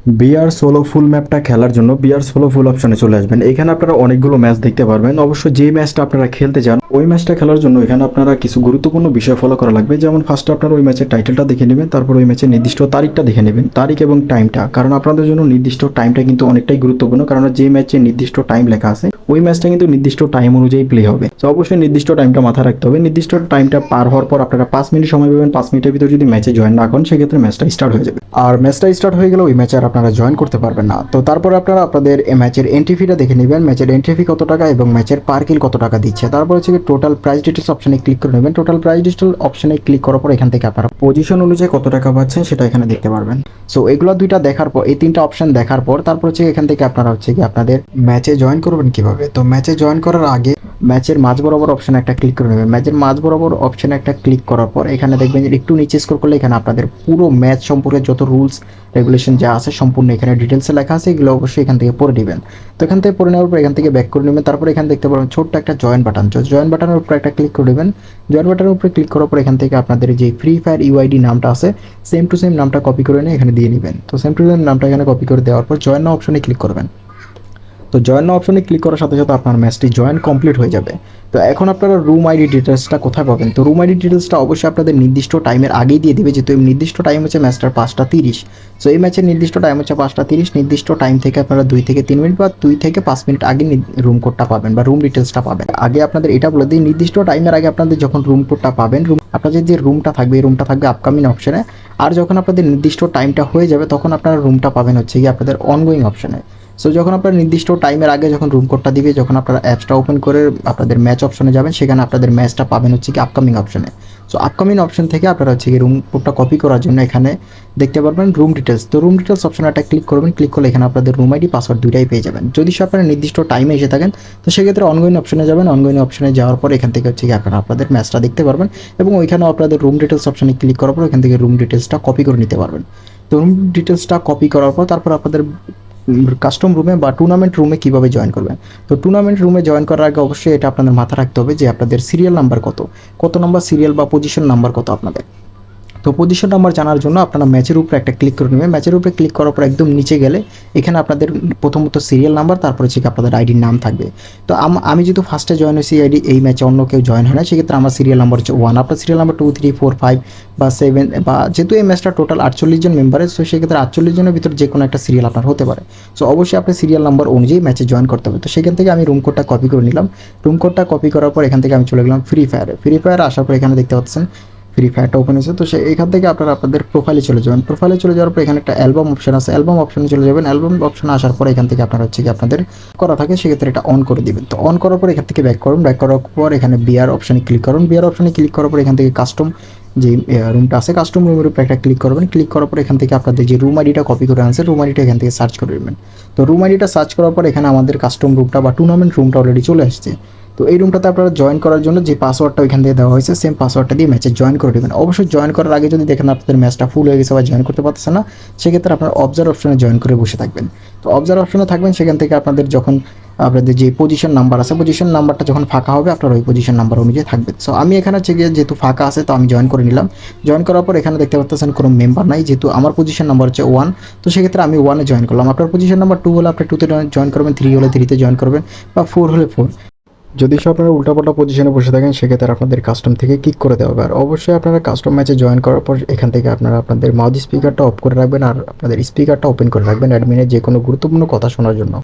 BR solo ফুল ম্যাপটা খেলার জন্য বিআর সোলো ফুল অপশনে চলে আসবেন। এখানে আপনারা অনেকগুলো ম্যাচ দেখতে পারবেন। অবশ্য যে ম্যাচটা আপনারা খেলতে চান ওই ম্যাচটা খেলার জন্য এখানে আপনারা কিছু গুরুত্বপূর্ণ বিষয় ফলো করা লাগবে। যেমন ফার্স্টে আপনারা ওই ম্যাচের টাইটেলটা দেখে নেবেন, তারপর ওই ম্যাচের নির্দিষ্ট তারিখটা দেখে নেবেন, তারিখ এবং টাইমটা। কারণ আপনাদের জন্য নির্দিষ্ট টাইমটা কিন্তু অনেকটাই গুরুত্বপূর্ণ, কারণ যে ম্যাচে নির্দিষ্ট টাইম লেখা আছে ওই ম্যাচটা কিন্তু নির্দিষ্ট টাইম অনুযায়ী প্লে হবে। তো অবশ্যই নির্দিষ্ট টাইমটা মাথায় রাখতে হবে। নির্দিষ্ট টাইমটা পার হওয়ার পর আপনারা 5 মিনিট সময় পাবেন। 5 মিনিটের ভিতর যদি ম্যাচে জয়েন না করেন সেক্ষেত্রে ম্যাচটা স্টার্ট হয়ে যাবে। আর ম্যাচটা স্টার্ট হয়ে গেলে ওই ম্যাচে আর আপনারা জয়েন করতে পারবেন না। তো তারপরে আপনারা আপনাদের ম্যাচের এন্ট্রি ফিটা দেখে নেবেন, ম্যাচের এন্ট্রি ফি কত টাকা এবং ম্যাচের পার কিল কত টাকা দিচ্ছে। তারপর হচ্ছে টোটাল প্রাইস ডিটেলস অপশনে ক্লিক করে নেবেন। টোটাল প্রাইস ডিটেল অপশনে ক্লিক করার পর এখান থেকে আপনারা পজিশন অনুযায়ী কত টাকা পাচ্ছেন সেটা এখানে দেখতে পারবেন। সো এগুলো দুইটা দেখার পর, এই তিনটা অপশন দেখার পর তারপর হচ্ছে এখান থেকে আপনারা হচ্ছে কি আপনাদের ম্যাচে জয়েন করবেন কিভাবে। তো ম্যাচে জয়েন করার আগে ম্যাচের মাঝ বরাবর অপশনে একটা ক্লিক করে নেবেন। ম্যাচের মাঝ বরাবর অপশনে একটা ক্লিক করার পর এখানে দেখবেন যে একটু নিচে স্ক্রল করলে এখানে আপনাদের পুরো ম্যাচ সম্পর্কে যত রুলস রেগুলেশন যা আছে সম্পূর্ণ এখানে ডিটেলসে লেখা আছে, এগুলো অবশ্যই এখান থেকে পড়ে নেবেন। তো এখান থেকে পড়ে নেওয়ার পর এখান থেকে ব্যাক করে নেবেন। তারপর এখানে দেখতে পাবেন ছোট্ট একটা জয়েন বাটন, জয়েন বাটনের উপর একটা ক্লিক করে নেবেন। জয়েন বাটনের উপরে ক্লিক করার পর এখান থেকে আপনাদের যে ফ্রি ফায়ার ইউআইডি নামটা আছে সেম টু সেম নামটা কপি করে নিয়ে এখানে দিয়ে নেবেন। তো সেম টু সেম নামটা এখানে কপি করে দেওয়ার পর জয়েন নাও অপশনে ক্লিক করবেন। তো জয়েন নাও অপশনে ক্লিক করার সাথে সাথে আপনার ম্যাচটি জয়েন কমপ্লিট হয়ে যাবে। তো এখন আপনারা রুম আইডি ডিটেলসটা কোথায় পাবেন। তো রুম আইডি ডিটেলসটা অবশ্যই আপনাদের নির্দিষ্ট টাইমের আগেই দিয়ে দিবে, যেহেতু নির্দিষ্ট টাইম হচ্ছে ম্যাচটার 5টা 30। সো এই ম্যাচের নির্দিষ্ট টাইম হচ্ছে 5টা 30। নির্দিষ্ট টাইম থেকে আপনারা 2 থেকে 3 মিনিট বা 2 থেকে 5 মিনিট আগে রুম কোডটা পাবেন বা রুম ডিটেলসটা পাবেন। আগে আপনাদের এটা বলে দিই, নির্দিষ্ট টাইমের আগে আপনাদের যখন রুম কোডটা পাবেন, আপনাদের যে রুমটা থাকবে এই রুমটা থাকবে আপকামিং অপশনে। আর যখন আপনাদের নির্দিষ্ট টাইমটা হয়ে যাবে তখন আপনারা রুমটা পাবেন হচ্ছে গিয়ে আপনাদের অনগোয়িং অপশনে। সো যখন আপনার নির্দিষ্ট টাইমের আগে যখন রুম কোডটা দিবে, যখন আপনারা অ্যাপসটা ওপেন করে আপনাদের ম্যাচ অপশনে যাবেন, সেখানে আপনাদের ম্যাচটা পাবেন হচ্ছে কি আপকামিং অপশনে। সো আপকামিং অপশন থেকে আপনারা হচ্ছে কি রুম কোডটা কপি করার জন্য এখানে দেখতে পারবেন রুম ডিটেলস। তো রুম ডিটেলস অপশনে একটা ক্লিক করবেন। ক্লিক করলে এখানে আপনাদের রুম আইডি পাসওয়ার্ড দুইটাই পেয়ে যাবেন। যদি আপনারা নির্দিষ্ট টাইমে এসে থাকেন তো সেক্ষেত্রে অনগোয়িং অপশনে যাবেন। অনগোয়িং অপশনে যাওয়ার পর এখান থেকে হচ্ছে কি আপনারা আপনাদের ম্যাচটা দেখতে পারবেন এবং ওইখানেও আপনাদের রুম ডিটেলস অপশনে ক্লিক করার পর এখান থেকে রুম ডিটেলসটা কপি করে নিতে পারবেন। তো রুম ডিটেলসটা কপি করার পর তারপর আপনাদের কাস্টম রুমে বা টুর্নামেন্ট রুমে কীভাবে জয়েন করবেন। তো টুর্নামেন্ট রুমে জয়েন করার আগে অবশ্যই এটা আপনাদের মাথায় রাখতে হবে যে আপনাদের সিরিয়াল নাম্বার কত নম্বর সিরিয়াল বা পজিশন নাম্বার কত আপনাদের। তো পজিশন নাম্বার জানার জন্য আপনারা ম্যাচের উপরে একটা ক্লিক করে নেবেন। ম্যাচের উপরে ক্লিক করার পর একদম নিচে গেলে এখানে আপনাদের প্রথমত সিরিয়াল নাম্বার, তারপরে হচ্ছে আপনাদের আইডির নাম থাকবে। তো আমি যেহেতু ফার্স্টে জয়েন হয়েছি এই ম্যাচে অন্য কেউ জয়েন হয় না, সেক্ষেত্রে আমার সিরিয়াল নাম্বার হচ্ছে 1। আপনার সিরিয়াল নাম্বার 2, 3, 4, 5 বা 7 বা যেহেতু এই ম্যাচটা টোটাল 48 জন মেম্বারের, সো সেক্ষেত্রে 48 জনের ভিতর যে কোনো একটা সিরিয়াল আপনার হতে পারে। সো অবশ্যই আপনার সিরিয়াল নাম্বার অনুযায়ী ম্যাচে জয়েন করতে হবে। তো সেখান থেকে আমি রুম কোডটা কপি করে নিলাম। রুম কোডটা কপি করার পর এখান থেকে আমি চলে গেলাম ফ্রি ফায়ারে আসার পর এখানে দেখতে পাচ্ছেন ফ্রি ফায়ারটা ওপেন হয়েছে। তো এখান থেকে আপনারা আপনাদের প্রোফাইলে চলে যাবেন। প্রোফাইলে চলে যাওয়ার পর এখানে একটা অ্যালবাম অপশন আছে, অ্যালবাম অপশনে চলে যাবেন। অ্যালবাম অপশনে আসার পর এখান থেকে আপনারা হচ্ছে কি আপনাদের করা থাকে সেক্ষেত্রে এটা অন করে দিবেন। তো অন করার পর এখান থেকে ব্যাক করুন। ব্যাক করার পর এখানে বিআর অপশনে ক্লিক করুন। বিআর অপশনে ক্লিক করার পর এখান থেকে কাস্টম যে রুমটা আছে কাস্টম রুমের উপরে একটা ক্লিক করবেন। ক্লিক করার পর এখান থেকে আপনাদের যে রুম আইডিটা কপি করে আনছে রুম আইডিটা এখান থেকে সার্চ করে দেবেন। তো রুম আইডিটা সার্চ করার পর এখানে আমাদের কাস্টম রুমটা বা টুর্নামেন্ট রুমটা অলরেডি চলে আসছে। তো এই রুমটাতে আপনারা জয়েন করার জন্য যে পাসওয়ার্ডটা ওইখান থেকে দেওয়া হয়েছে সেম পাসওয়ার্ডটা দিয়ে ম্যাচে জয়েন করে দেবেন। অবশ্যই জয়েন করার আগে যদি দেখেন আপনাদের ম্যাচটা ফুল হয়ে গেছে বা জয়েন করতে পারতেছে না, সেক্ষেত্রে আপনার অবজার্ভ অপশনে জয়েন করে বসে থাকবেন। তো অবজার্ভ অপশনে থাকবেন, সেখান থেকে আপনাদের যখন আপনাদের যে পজিশন নাম্বার আছে পজিশন নাম্বারটা যখন ফাঁকা হবে আপনার ওই পজিশন নাম্বার অনুযায়ী থাকবে। সো আমি এখানে হচ্ছে গিয়ে যেহেতু ফাঁকা আছে তো আমি জয়েন করে নিলাম। জয়েন করার পর এখানে দেখতে পাচ্ছেন কোনো মেম্বার নাই, যেহেতু আমার পজিশন নাম্বার হচ্ছে 1। তো সেক্ষেত্রে আমি 1-এ জয়েন করলাম। আপনার পজিশন নাম্বার 2 হলে আপনি 2-তে জয়েন করবেন, 3 হলে 3-তে জয়েন করবেন বা 4 হলে 4। যদি আপনারা উল্টাপাল্টা পজিশনে বসে থাকেন সেক্ষেত্রে আপনাদের কাস্টম থেকে কিক করে দেওয়া হবে। আর অবশ্যই আপনারা কাস্টম ম্যাচে জয়েন করার পর এখান থেকে আপনারা আপনাদের মাউথ স্পিকারটা অফ করে রাখবেন আর আপনাদের স্পিকারটা ওপেন করে রাখবেন অ্যাডমিনের যে কোনো গুরুত্বপূর্ণ কথা শোনার জন্য।